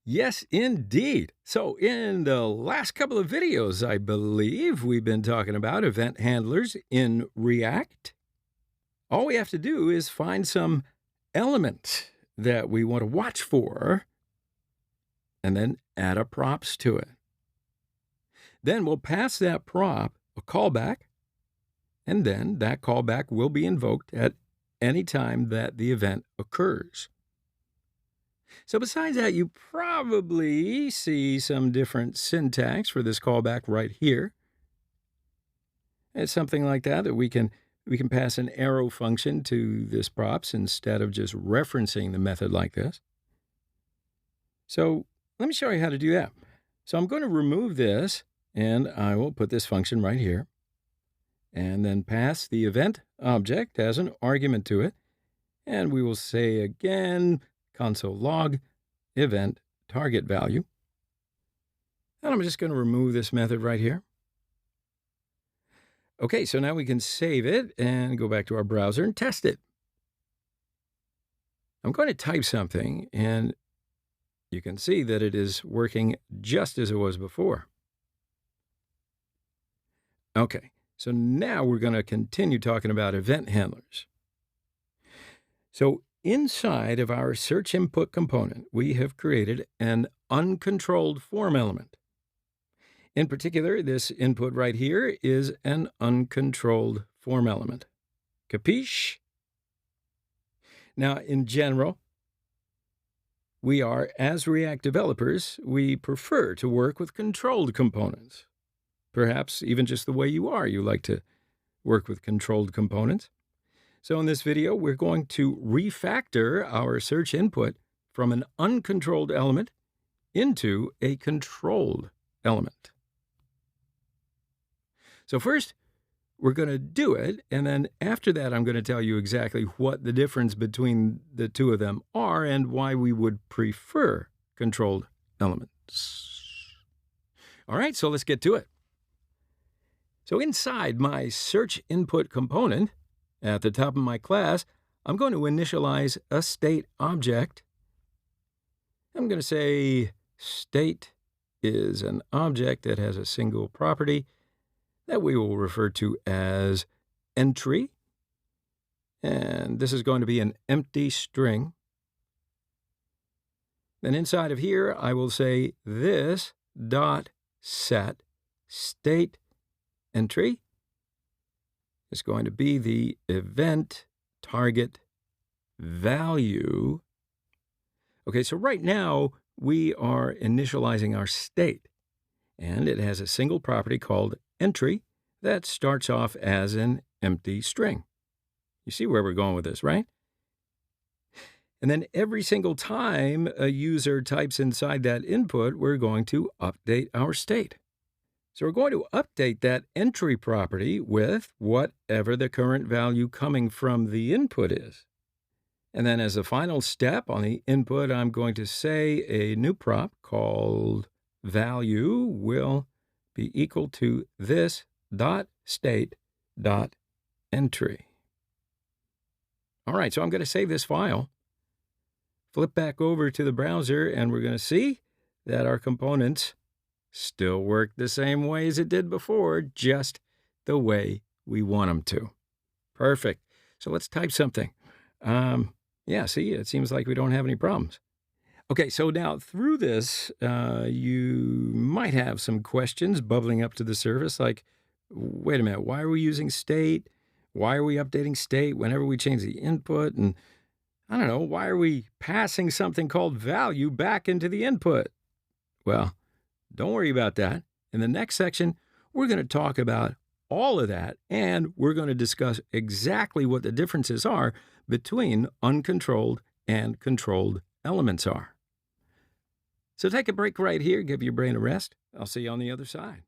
Yes, indeed. So, in the last couple of videos, I believe we've been talking about event handlers in React. All we have to do is find some element that we want to watch for and then add a props to it. Then we'll pass that prop a callback, and then that callback will be invoked at any time that the event occurs. So besides that, you probably see some different syntax for this callback right here. It's something like that we can pass an arrow function to this props instead of just referencing the method like this. So let me show you how to do that. So I'm going to remove this, and I will put this function right here, and then pass the event object as an argument to it. And we will say again, console log event target value. And I'm just going to remove this method right here. Okay, so now we can save it and go back to our browser and test it. I'm going to type something, and you can see that it is working just as it was before. Okay, so now we're going to continue talking about event handlers. So inside of our search input component, we have created an uncontrolled form element. In particular, this input right here is an uncontrolled form element. Capiche? Now, in general, as React developers, we prefer to work with controlled components. Perhaps even just the way you are, you like to work with controlled components. So in this video, we're going to refactor our search input from an uncontrolled element into a controlled element. So first, we're going to do it, and then after that, I'm going to tell you exactly what the difference between the two of them are and why we would prefer controlled elements. All right, so let's get to it. So inside my search input component, at the top of my class, I'm going to initialize a state object. I'm going to say state is an object that has a single property that we will refer to as entry. And this is going to be an empty string. Then inside of here, I will say this dot set state entry is going to be the event target value. Okay, so right now we are initializing our state, and it has a single property called entry that starts off as an empty string. You see where we're going with this, right? And then every single time a user types inside that input, we're going to update our state. So we're going to update that entry property with whatever the current value coming from the input is. And then as a final step on the input, I'm going to say a new prop called value will be equal to this dot state dot entry. All right, so I'm going to save this file, flip back over to the browser, and we're going to see that our components still work the same way as it did before, just the way we want them to. Perfect. So let's type something. Yeah, see, it seems like we don't have any problems. Okay, so now through this, you might have some questions bubbling up to the surface like, wait a minute, why are we using state? Why are we updating state whenever we change the input? And I don't know, why are we passing something called value back into the input? Well, don't worry about that. In the next section, we're going to talk about all of that, and we're going to discuss exactly what the differences are between uncontrolled and controlled elements are. So take a break right here, give your brain a rest. I'll see you on the other side.